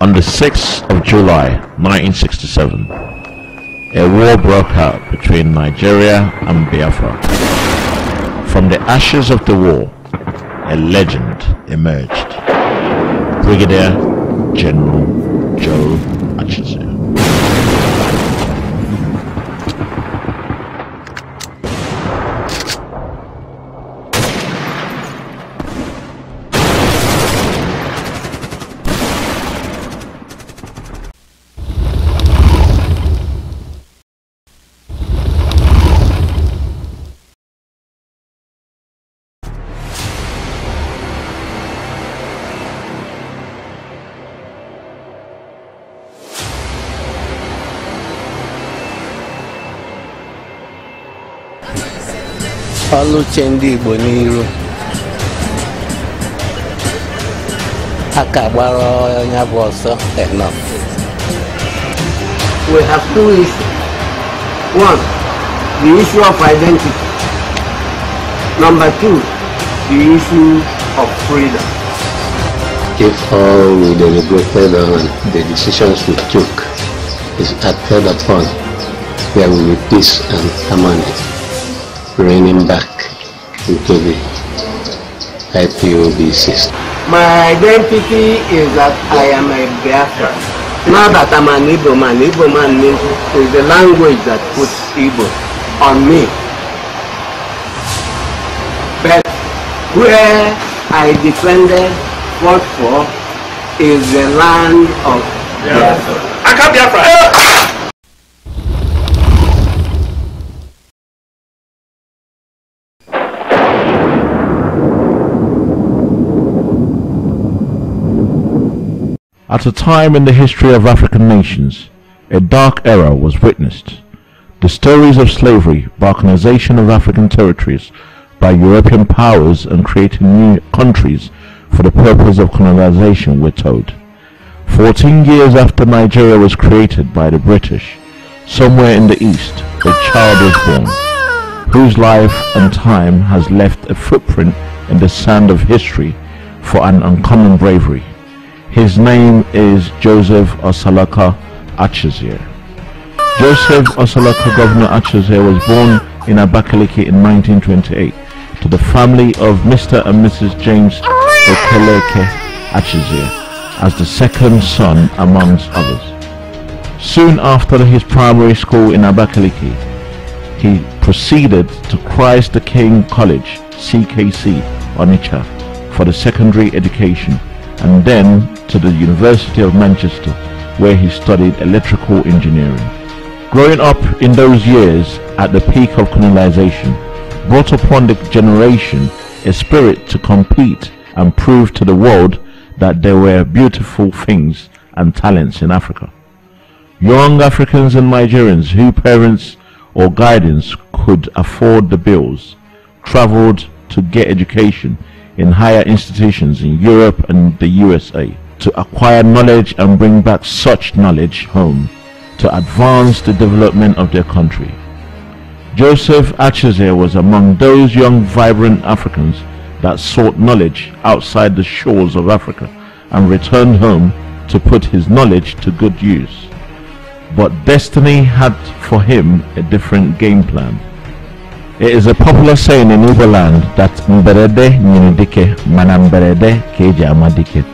On the 6th of July 1967, a war broke out between Nigeria and Biafra. From the ashes of the war, a legend emerged. Brigadier General Joe Achuzia. Ọlụche ndị Igbo n'iru aka gbara onye bụ ọsọ enough. We have two issues. One, the issue of identity. Number two, the issue of freedom. If all we deliberated on the decisions we took is acted upon, there will be peace and harmony reigning back into the IPOB system. My identity is that I am a Biafra. Not that I'm an Igbo man. Igbo man means is the language that puts Igbo on me. But where I defended, fought for, is the land of Biafra. I can't Biafra. At a time in the history of African nations, a dark era was witnessed. The stories of slavery, balkanization of African territories by European powers and creating new countries for the purpose of colonization were told. 14 years after Nigeria was created by the British, somewhere in the east, a child was born, whose life and time has left a footprint in the sand of history for an uncommon bravery. His name is Joseph Osalaka Achuzia. Joseph Osalaka Governor Achuzia was born in Abakaliki in 1928 to the family of Mr. and Mrs. James Okeleke Achuzia as the second son amongst others. Soon after his primary school in Abakaliki, he proceeded to Christ the King College, CKC, Onitsha, for the secondary education, and then to the University of Manchester, where he studied electrical engineering. Growing up in those years at the peak of colonization brought upon the generation a spirit to compete and prove to the world that there were beautiful things and talents in Africa. Young Africans and Nigerians whose parents or guardians could afford the bills traveled to get education in higher institutions in Europe and the USA to acquire knowledge and bring back such knowledge home to advance the development of their country. Joseph Achuzia was among those young vibrant Africans that sought knowledge outside the shores of Africa and returned home to put his knowledge to good use. But destiny had for him a different game plan. It is a popular saying in Igbo land that mberede nyinidike mana mberede keji amadike.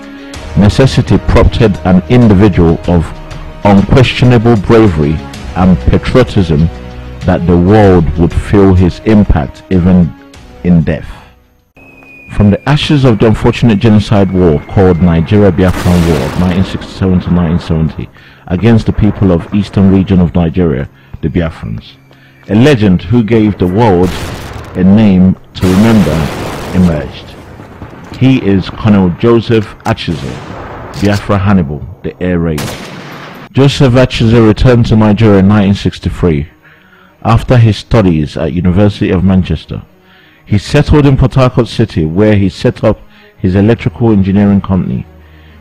Necessity prompted an individual of unquestionable bravery and patriotism that the world would feel his impact even in death. From the ashes of the unfortunate genocide war called Nigeria-Biafran War of 1967 to 1970 against the people of eastern region of Nigeria, the Biafrans, a legend who gave the world a name to remember emerged. He is Colonel Joseph Achuzia, Biafra Hannibal, the air raid. Joseph Achuzia returned to Nigeria in 1963 after his studies at University of Manchester. He settled in Port Harcourt City, where he set up his electrical engineering company.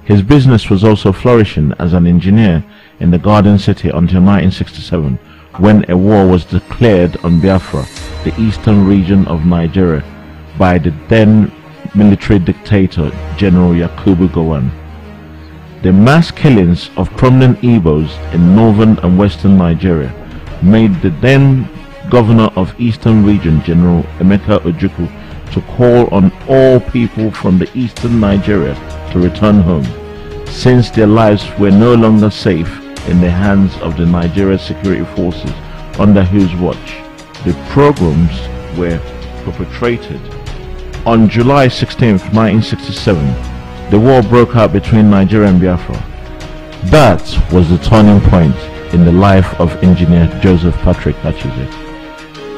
His business was also flourishing as an engineer in the Garden City until 1967, when a war was declared on Biafra, the eastern region of Nigeria, by the then military dictator General Yakubu Gowon. The mass killings of prominent Igbos in northern and western Nigeria made the then governor of Eastern Region, General Emeka Ojukwu, to call on all people from the eastern Nigeria to return home, since their lives were no longer safe in the hands of the Nigeria security forces under whose watch the pogroms were perpetrated. On July 16, 1967, the war broke out between Nigeria and Biafra. That was the turning point in the life of engineer Joseph Patrick Achuzia.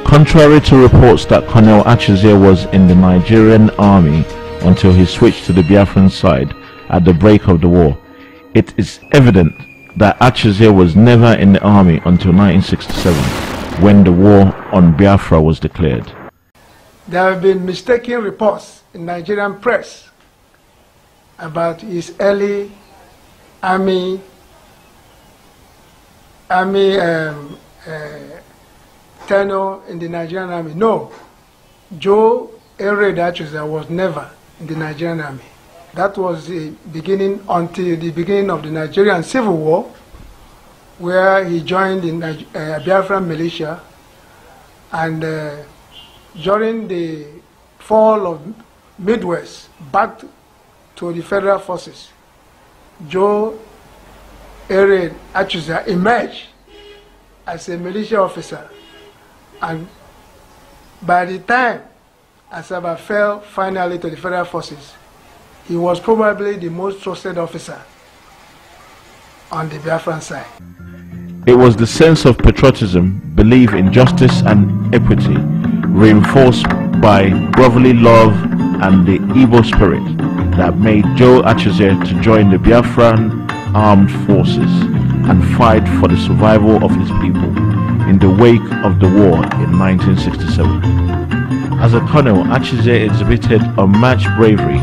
Contrary to reports that Colonel Achuzia was in the Nigerian army until he switched to the Biafran side at the break of the war, it is evident that Achuzia was never in the army until 1967, when the war on Biafra was declared. There have been mistaken reports in Nigerian press about his early army tenure in the Nigerian army. No, Joe Achuzia was never in the Nigerian army. That was the beginning until the beginning of the Nigerian Civil War, where he joined the Biafran militia, and during the fall of Midwest, back to the federal forces, Joe Achuzia emerged as a militia officer, and by the time Asaba fell finally to the federal forces, he was probably the most trusted officer on the Biafran side. It was the sense of patriotism, belief in justice and equity, reinforced by brotherly love and the Igbo spirit, that made Joe Achuzia to join the Biafran armed forces and fight for the survival of his people in the wake of the war in 1967. As a colonel, Achuzia exhibited unmatched bravery,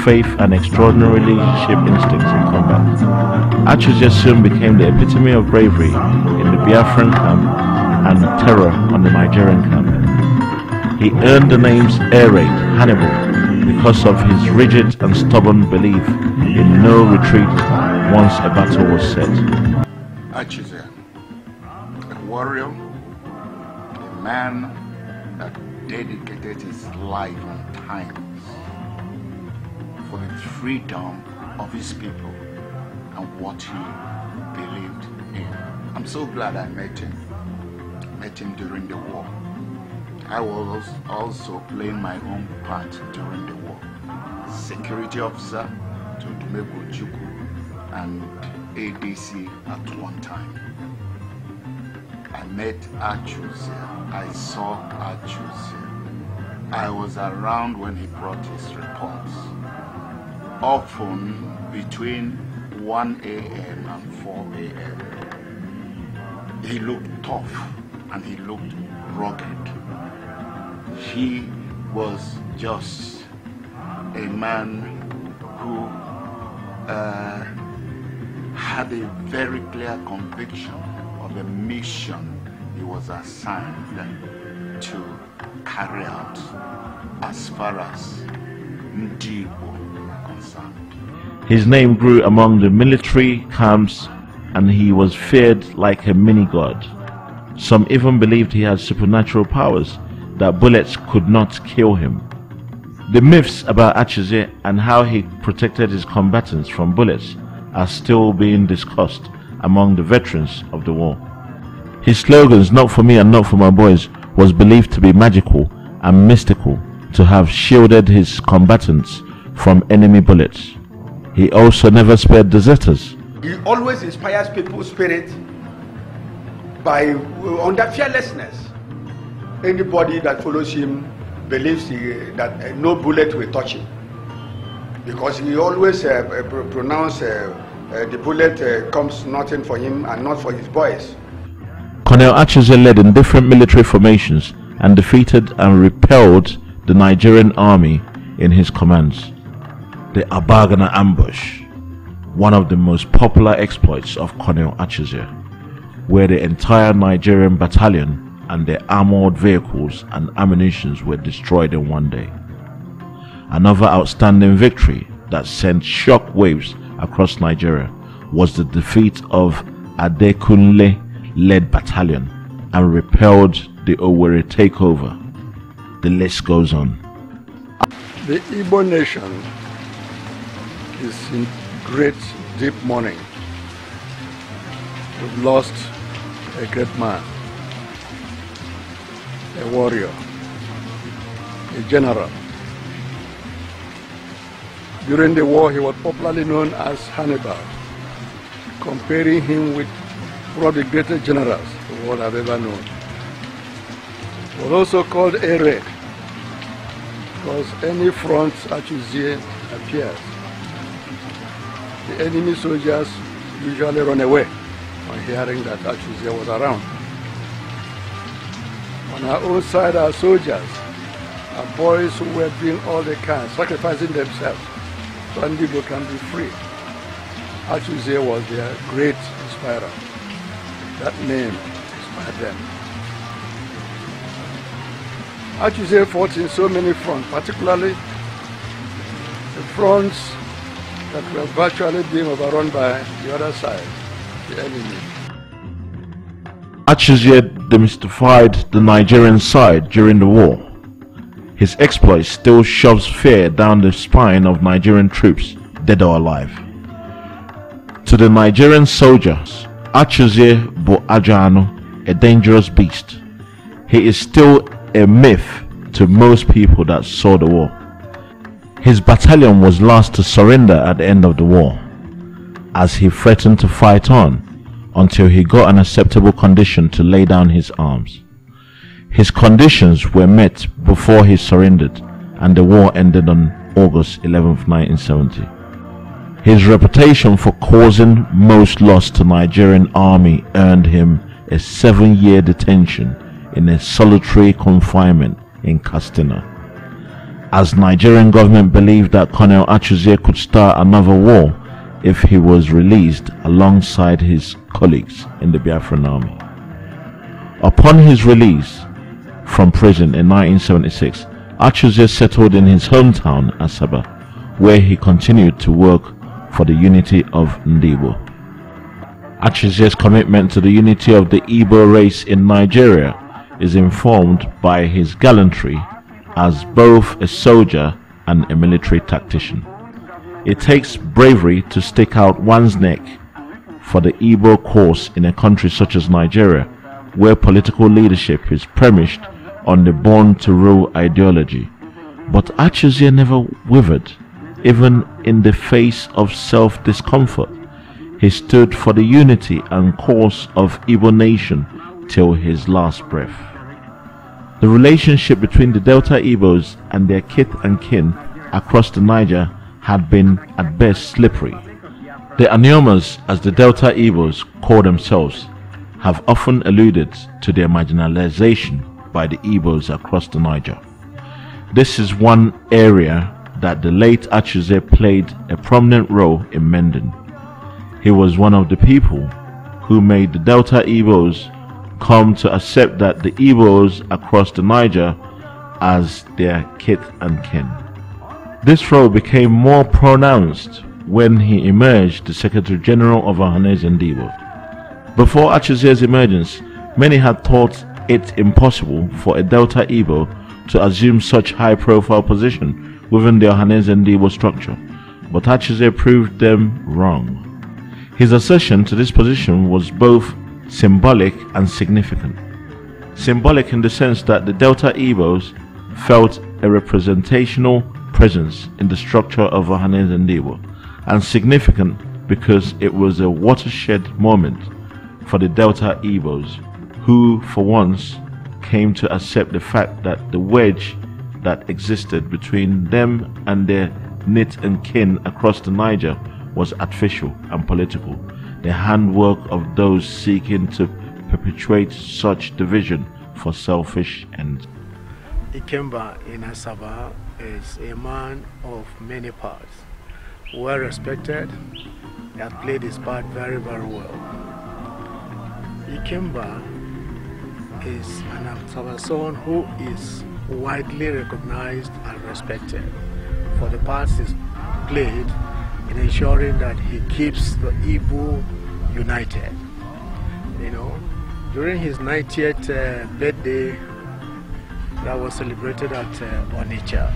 faith and extraordinary leadership instincts in combat. Achuzia soon became the epitome of bravery in the Biafran camp and terror on the Nigerian camp. He earned the names Air Raid Hannibal because of his rigid and stubborn belief in no retreat once a battle was set. Achuzia, a warrior, a man that dedicated his life and time for the freedom of his people and what he believed in. I'm so glad I met him during the war. I was also playing my own part during the war. Security officer to Dumego Juku and ADC at one time. I met Achuzia. I saw Achuzia. I was around when he brought his reports. Often between 1 a.m. and 4 a.m. He looked tough and he looked rugged. He was just a man who had a very clear conviction of the mission he was assigned to carry out as far as Ndibo are concerned. His name grew among the military camps and he was feared like a mini-god. Some even believed he had supernatural powers, that bullets could not kill him. The myths about Achuzia and how he protected his combatants from bullets are still being discussed among the veterans of the war. His slogans, "Not for me and not for my boys," was believed to be magical and mystical, to have shielded his combatants from enemy bullets. He also never spared deserters. He always inspires people's spirit by under fearlessness. Anybody that follows him believes that no bullet will touch him, because he always pronounce the bullet comes nothing for him and not for his boys. Colonel Achuzia led in different military formations and defeated and repelled the Nigerian army in his commands. The Abagana ambush, one of the most popular exploits of Colonel Achuzia, where the entire Nigerian battalion and their armored vehicles and ammunitions were destroyed in one day. Another outstanding victory that sent shock waves across Nigeria was the defeat of Adekunle-led battalion and repelled the Owerri takeover. The list goes on. The Igbo nation is in great deep mourning. We've lost a great man, a warrior, a general. During the war, he was popularly known as Hannibal, comparing him with one of the greatest generals the world have ever known. He was also called a red, because any front Achuzia appears, the enemy soldiers usually run away on hearing that Achuzia was around. On our own side, our soldiers are boys who were doing all they can, sacrificing themselves so Andriod can be free. Achuzia was their great inspirer. That name inspired them. Achuzia fought in so many fronts, particularly the fronts that were virtually being overrun by the other side, the enemy. Achuzia demystified the Nigerian side during the war. His exploits still shoves fear down the spine of Nigerian troops, dead or alive. To the Nigerian soldiers, Achuzia bo Ajano, a dangerous beast. He is still a myth to most people that saw the war. His battalion was last to surrender at the end of the war, as he threatened to fight on until he got an acceptable condition to lay down his arms. His conditions were met before he surrendered, and the war ended on August 11, 1970. His reputation for causing most loss to Nigerian army earned him a 7-year detention in a solitary confinement in Katsina, as Nigerian government believed that Colonel Achuzia could start another war if he was released alongside his colleagues in the Biafran army. Upon his release from prison in 1976, Achuzia settled in his hometown Asaba, where he continued to work for the unity of Ndibo. Achuzia's commitment to the unity of the Igbo race in Nigeria is informed by his gallantry as both a soldier and a military tactician. It takes bravery to stick out one's neck for the Igbo cause in a country such as Nigeria, where political leadership is premised on the born-to-rule ideology. But Achuzia never wavered, even in the face of self-discomfort. He stood for the unity and cause of Igbo nation till his last breath. The relationship between the Delta Igbos and their kith and kin across the Niger had been at best slippery. The Anyomas, as the Delta Igbos call themselves, have often alluded to their marginalization by the Igbos across the Niger. This is one area that the late Achuzia played a prominent role in mending. He was one of the people who made the Delta Igbos come to accept that the Igbos across the Niger as their kith and kin. This role became more pronounced when he emerged the Secretary General of Ohanaeze Ndigbo. Before Achuzia's emergence, many had thought it impossible for a Delta Igbo to assume such high-profile position within the Ohanaeze Ndigbo structure, but Achuzia proved them wrong. His ascension to this position was both symbolic and significant. Symbolic in the sense that the Delta Igbos felt a representational presence in the structure of Ohanaeze Ndigbo, and significant because it was a watershed moment for the Delta Igbos, who for once came to accept the fact that the wedge that existed between them and their knit and kin across the Niger was artificial and political, the handwork of those seeking to perpetuate such division for selfish ends. Ikemba in Asaba is a man of many parts, well respected. He has played his part very, very well. Ikemba is an Asaba who is widely recognized and respected for the parts he's played in ensuring that he keeps the Igbo united. You know, during his 90th birthday that was celebrated at Onitsha,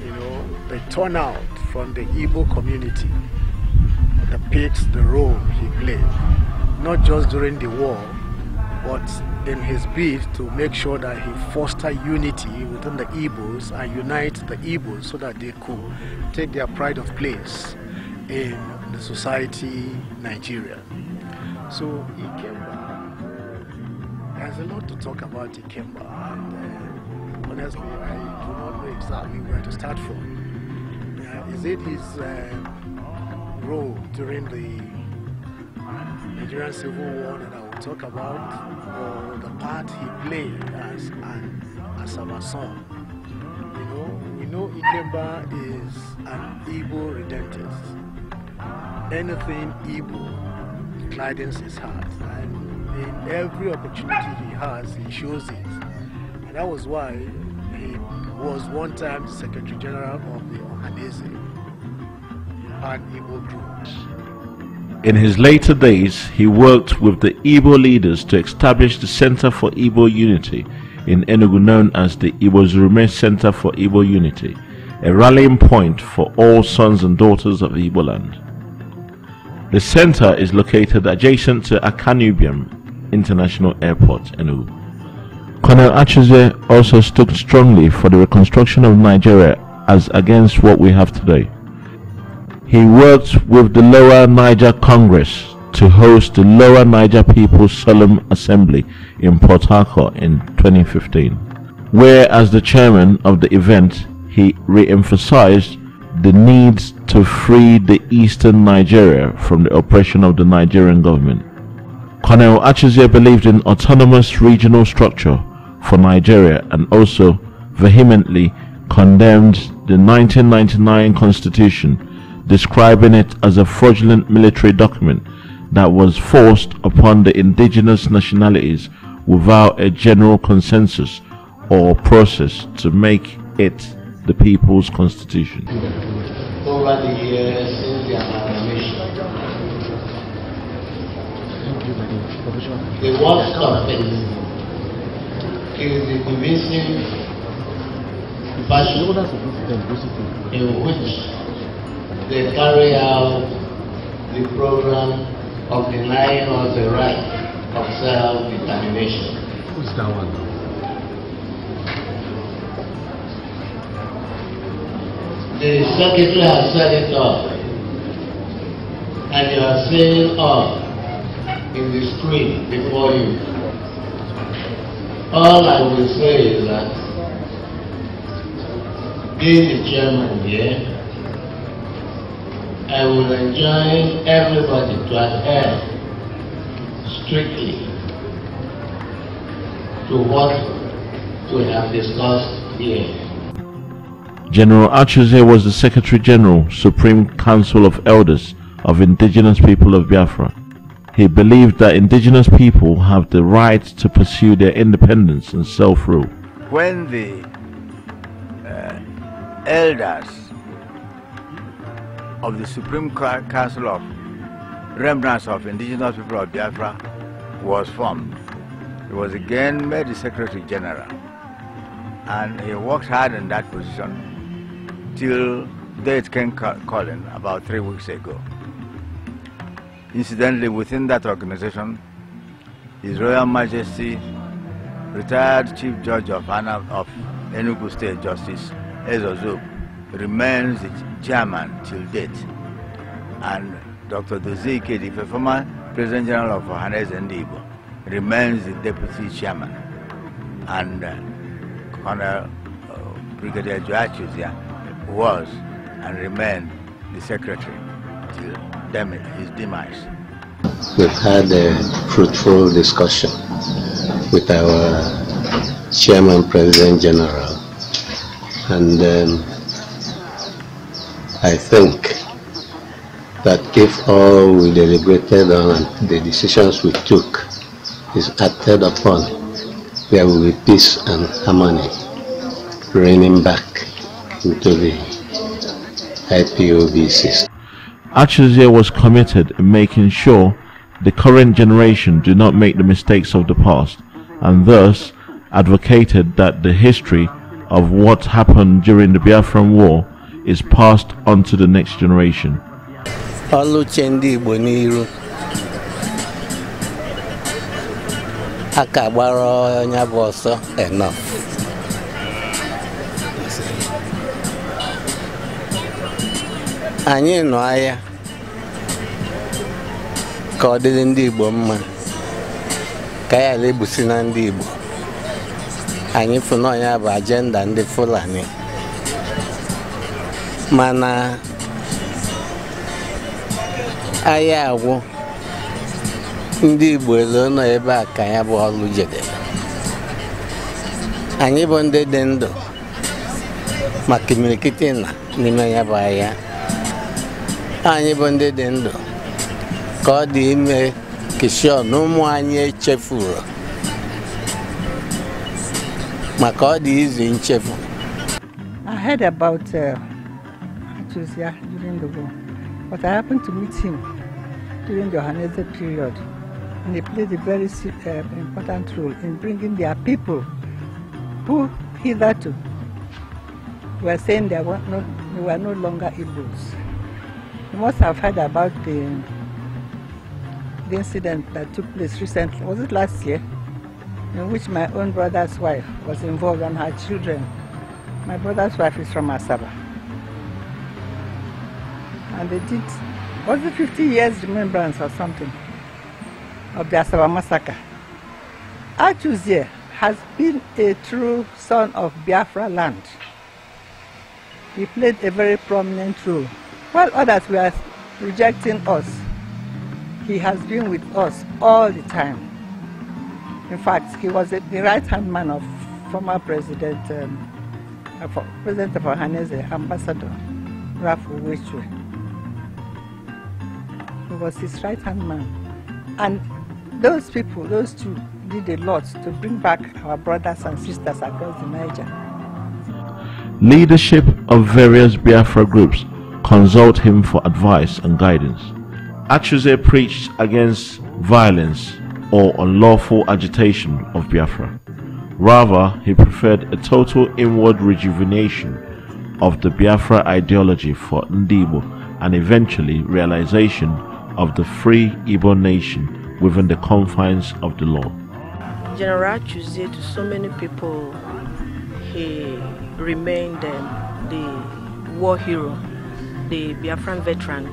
you know, the turnout from the Igbo community depicts the role he played, not just during the war, but in his bid to make sure that he foster unity within the Igbos and unite the Igbos so that they could take their pride of place in the society Nigeria. So Ikemba, there's a lot to talk about Ikemba, and honestly I do not know exactly where to start from. Is it his role during the Nigerian Civil War that I will talk about, or the part he played as an Asaba son? You know, we know Ikemba is an Igbo redentist. Anything Igbo gladdens his heart, and in every opportunity he has, he shows it. And that was why he was one time the Secretary General of the Ohanese Pan-Igbo group. In his later days, he worked with the Igbo leaders to establish the Center for Igbo Unity in Enugu, known as the Igbo-Zurume Center for Igbo Unity, a rallying point for all sons and daughters of Igbo land. The center is located adjacent to Akanubiam International Airport, Enugu. Colonel Achuzia also stood strongly for the reconstruction of Nigeria as against what we have today. He worked with the Lower Niger Congress to host the Lower Niger People's Solemn Assembly in Port Harcourt in 2015, where as the chairman of the event he re-emphasized the need to free the eastern Nigeria from the oppression of the Nigerian government. Colonel Achuzia believed in autonomous regional structure for Nigeria and also vehemently condemned the 1999 constitution, describing it as a fraudulent military document that was forced upon the indigenous nationalities without a general consensus or process to make it the people's constitution. Over the years since the amalgamation, the worst of it is the divisive fashion in which they carry out the program of denying us the right of self-determination. Who's that one? The secretary has set it up, and you are seeing up in the screen before you. All I will say is that being the chairman here, I will enjoin everybody to adhere strictly to what we have discussed here. General Achuzia was the Secretary General, Supreme Council of Elders of Indigenous People of Biafra. He believed that indigenous people have the right to pursue their independence and self-rule. When the elders of the Supreme Council of Remnants of Indigenous People of Biafra was formed, he was again made the Secretary General, and he worked hard in that position till death came calling about 3 weeks ago. Incidentally, within that organization, His Royal Majesty, retired Chief Judge of Enugu State Justice, Ezozub, remains the chairman till date, and Dr. Dozie Ikedi, the former President General of Ohanese Igbo, remains the deputy chairman, and Colonel Brigadier Achuzia was and remained the secretary till his demise. We've had a fruitful discussion with our Chairman President General, and I think that if all we deliberated on and the decisions we took is acted upon, there will be peace and harmony reigning back into the IPOB system. Achuzia was committed in making sure the current generation do not make the mistakes of the past, and thus advocated that the history of what happened during the Biafran War is passed on to the next generation. Oluche ndị Igbo n'iru aka gbara onye bụ ọsọ enough. Anyị nọ ahịa ka ọ dịrị ndị Igbo mma ka ya lebusi na ndị Igbo. Anyị fụ na onye bụ agenda ndị Fulani, mana ahịa agwụ ndị Igbo elo nọ ebe a ka ya bụ ọlụ jedebe. Anyị bụ ndị dị ndụ maka imirikiti na n'ime ya bụ ahịa. Anyị bụ ndị dị ndụ ka ọ dị ime kishọn ụmụ anyị echefuru maka ọ dị izu nchefu. I heard about Achuzia during the war, but I happened to meet him during the Hannibal period, and he played a very important role in bringing their people who hitherto were saying they were no longer Igbos. You must have heard about the incident that took place recently. Was it last year? In which my own brother's wife was involved and her children. My brother's wife is from Asaba. And they did, was it 50 years remembrance or something of the Asaba massacre? Achuzia has been a true son of Biafra land. He played a very prominent role. While others were rejecting us, he has been with us all the time. In fact, he was the right-hand man of former President of Ohaneze, Ambassador Rafu Wechwe. He was his right-hand man. And those people, those two, did a lot to bring back our brothers and sisters across the Niger. Leadership of various Biafra groups consult him for advice and guidance. Achuzia preached against violence or unlawful agitation of Biafra. Rather, he preferred a total inward rejuvenation of the Biafra ideology for Ndibo and eventually realization of the free Igbo nation within the confines of the law. General Achuzia, to so many people, he remained the war hero, the Biafran veteran.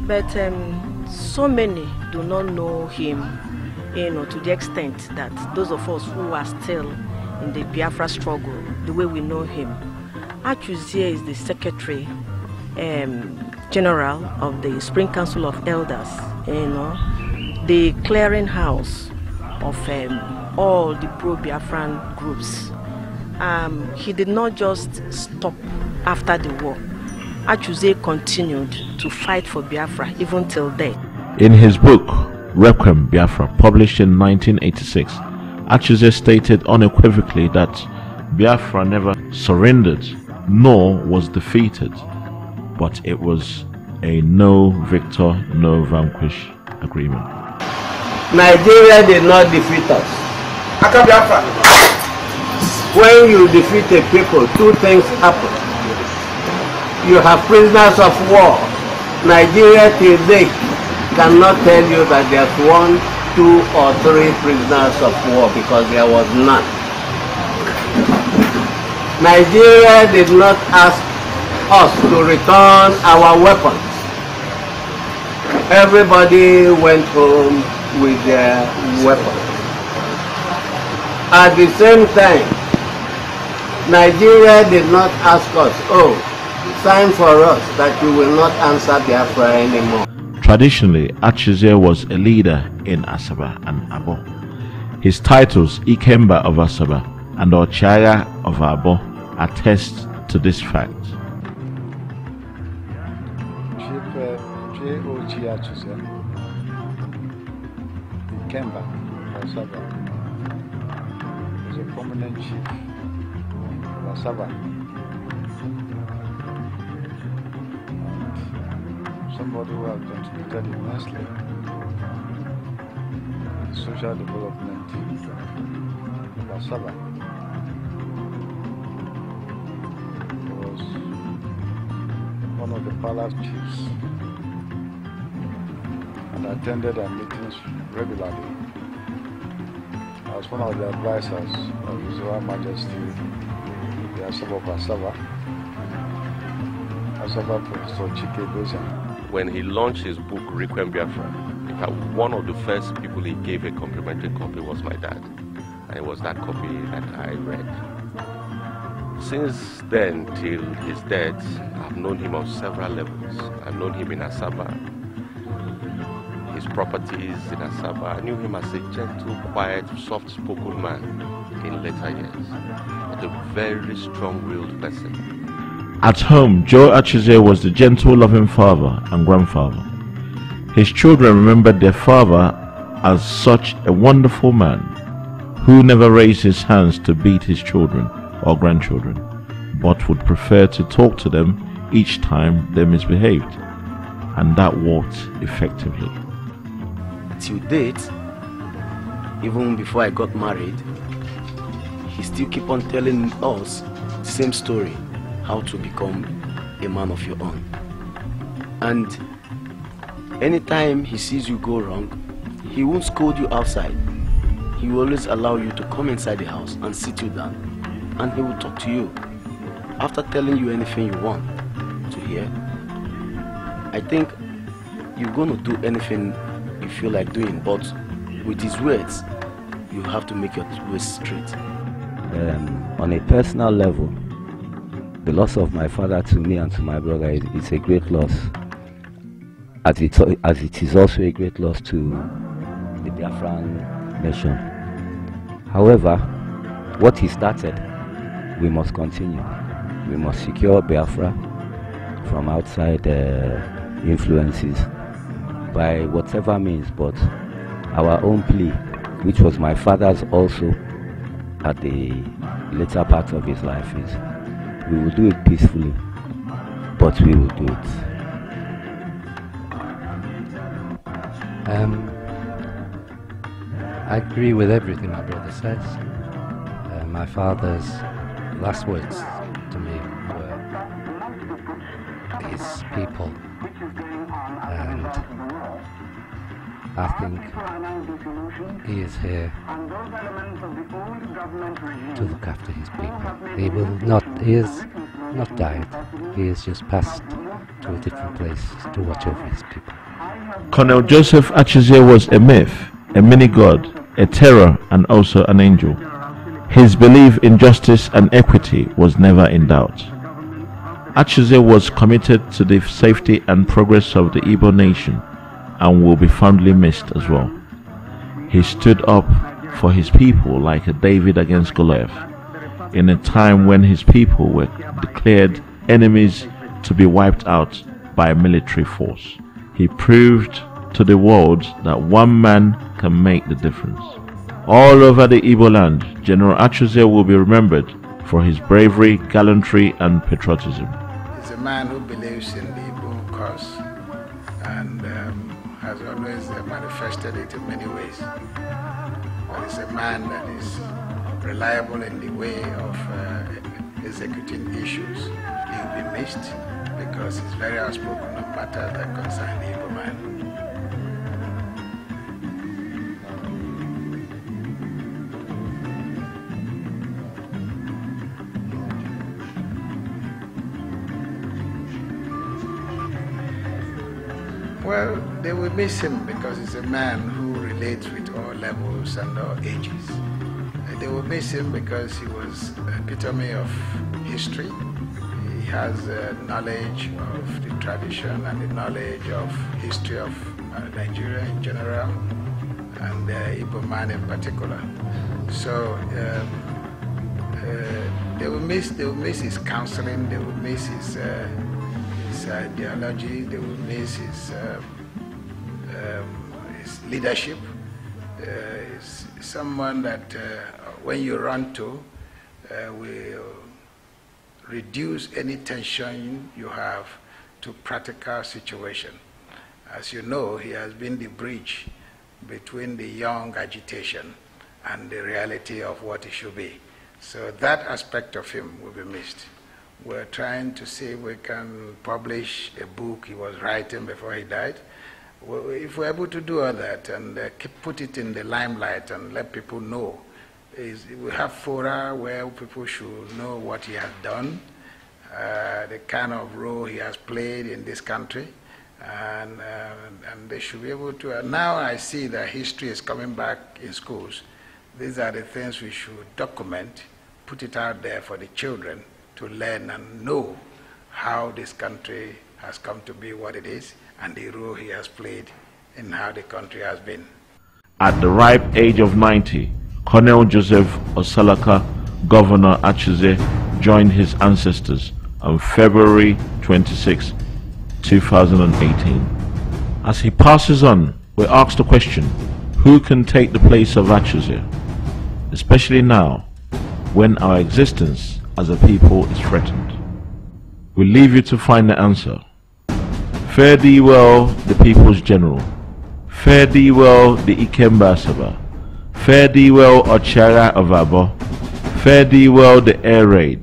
But so many do not know him, to the extent that those of us who are still in the Biafra struggle, the way we know him. Achuzia is the Secretary General of the Spring Council of Elders, the clearinghouse of all the pro-Biafran groups. He did not just stop after the war. Achuzia continued to fight for Biafra even till death. In his book, Requiem Biafra, published in 1986, Achuzia stated unequivocally that Biafra never surrendered nor was defeated, but it was a no victor, no vanquish agreement. Nigeria did not defeat us. When you defeat a people, two things happen. You have prisoners of war. Nigeria till date cannot tell you that there's 1, 2, or 3 prisoners of war because there was none. Nigeria did not ask us to return our weapons. Everybody went home with their weapons. At the same time, Nigeria did not ask us, oh, sign for us that you will not answer Biafra anymore. Traditionally, Achuzia was a leader in Asaba and Abo. His titles, Ikemba of Asaba and Ochiagha of Abo, attest to this fact. J.O.G. Achuzia, Ikemba of Asaba, is a prominent chief of Asaba. somebody who has contributed immensely to social development in Asaba. He was one of the palace chiefs and attended our meetings regularly. I was one of the advisors of His Royal Majesty, the Asaba of Asaba, Professor Chike Bozan. When he launched his book, Requiem Biafra, in fact, one of the first people he gave a complimentary copy was my dad. And it was that copy that I read. Since then till his death, I've known him on several levels. I've known him in Asaba, his properties in Asaba. I knew him as a gentle, quiet, soft-spoken man in later years, but a very strong-willed person. At home, Joe Achuzia was the gentle, loving father and grandfather. His children remembered their father as such a wonderful man who never raised his hands to beat his children or grandchildren, but would prefer to talk to them each time they misbehaved, and that worked effectively. Till date, even before I got married, he still keep on telling us the same story, how to become a man of your own. And anytime he sees you go wrong, he won't scold you outside. He will always allow you to come inside the house and sit you down, and he will talk to you after telling you anything you want to hear. I think you're going to do anything you feel like doing, but with his words, you have to make your ways straight. On a personal level, the loss of my father to me and to my brother is a great loss, as it is also a great loss to the Biafran nation. However, what he started, we must continue. We must secure Biafra from outside influences by whatever means, but our own plea, which was my father's also at the later part of his life, is we will do it peacefully, but we will do it. I agree with everything my brother says. My father's last words to me were his people, and I think he is here to look after his people. He is not died, he is just passed to a different place to watch over his people. Colonel Joseph Achuzia was a myth, a mini-god, a terror, and also an angel. His belief in justice and equity was never in doubt. Achuzia was committed to the safety and progress of the Igbo nation and will be fondly missed as well. He stood up for his people like a David against Goliath, in a time when his people were declared enemies to be wiped out by a military force. He proved to the world that one man can make the difference. All over the Igbo land, General Achuzia will be remembered for his bravery, gallantry, and patriotism. He's a man who believes in the Igbo cause and has always manifested it in many ways. But he's a man that is reliable in the way of executing issues. He will be missed because he's very outspoken on matters that concern the Igbo man. Well, they will miss him because he's a man who relates with all levels and all ages. They will miss him because he was an epitome of history. He has knowledge of the tradition and the knowledge of history of Nigeria in general and Igbo man in particular. So they will miss his counseling. They will miss his ideology. They will miss his leadership. He's someone that when you run to will reduce any tension you have to practical situation. As you know, he has been the bridge between the young agitation and the reality of what it should be. So that aspect of him will be missed. We're trying to see if we can publish a book he was writing before he died. If we're able to do all that and put it in the limelight and let people know, we have fora where people should know what he has done, the kind of role he has played in this country, and they should be able to. Now I see that history is coming back in schools. These are the things we should document, put it out there for the children to learn and know how this country has come to be what it is and the role he has played in how the country has been. At the ripe age of 90, Colonel Joseph Osalaka, Governor Achuzia, joined his ancestors on February 26, 2018. As he passes on, we ask the question, who can take the place of Achuzia, especially now when our existence as a people is threatened? We leave you to find the answer. Fare thee well, the people's general. Fare thee well, the Ikemba Saba. Fare thee well, Ochara of Abo. Fare thee well, the air raid.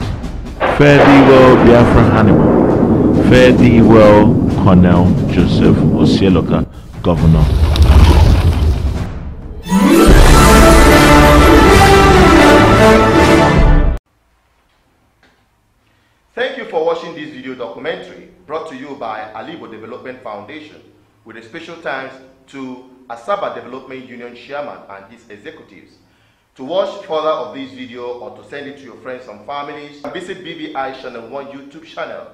Fare thee well, Biafra Hannibal. Fare thee well, Colonel Joseph Osieloka, Governor. Thank you for watching this video documentary brought to you by Alibo Development Foundation, with a special thanks to Asaba Development Union Chairman and his executives. To watch further of this video or to send it to your friends and families, visit BVI Channel 1 YouTube channel.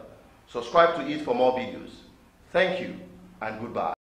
Subscribe to it for more videos. Thank you and goodbye.